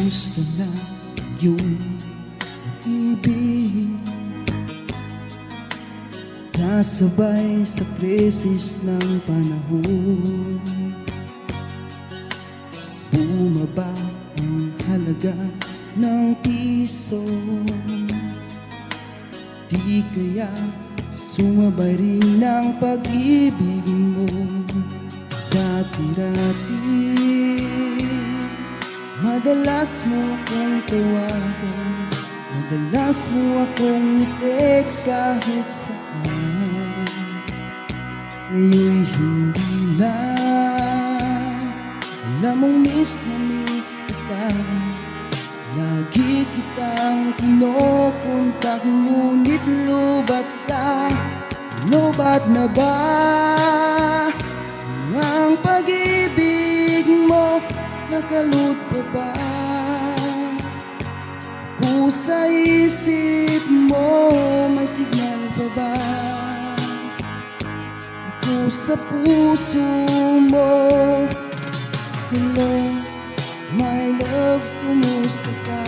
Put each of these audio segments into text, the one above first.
Kumusta na yung ibig? Nasabay sa krisis ng panahon. Bumaba ang halaga ng piso. Di kaya sumabay rin ng pag-ibig mo. Dati-dati madalas mo akong tawagan, madalas mo akong i-text kahit saan. Ngayon'y hindi na, alam mong miss na miss kita. Lagi kitang kinokontak, ngunit lubat ka. Lubat na ba ang pag-ibig mo? Nakalot pa ba ako sa isip mo? May signal pa ba ako sa puso mo? Hello, my love, kumusta ka?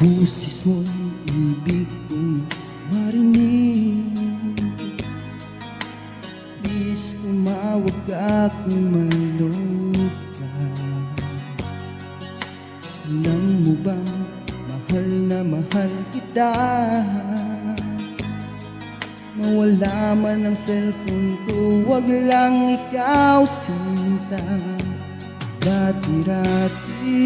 Busis mo'y ibig kong marinig. Please tumawag ka kung may loob ka. Alam mo ba, mahal na mahal kita. Mawala man ang cellphone ko, wag lang ikaw sinta. Dati-dati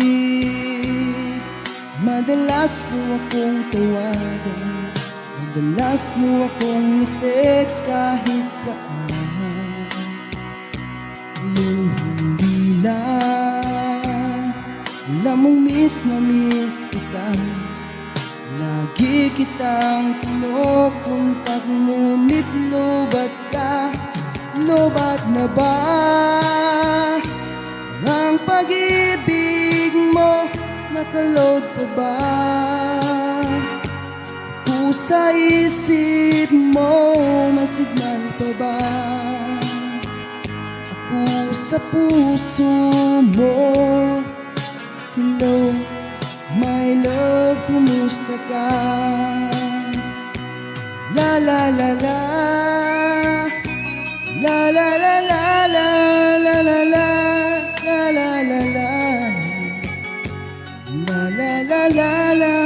madalas mo akong tawagan, madalas mo akong i-text kahit saan. Ngayon hindi na, alam mong miss na miss kita. Lagi kitang kinokontak, ngunit lubat ka. Lubat na ba ang pag-ibig mo? Nakaload pa ba ako sa isip mo? May signal pa ba ako sa puso mo? Hello, my love, kumusta ka? La la la la, la la la la la, la la la, la la la la, la la la la la.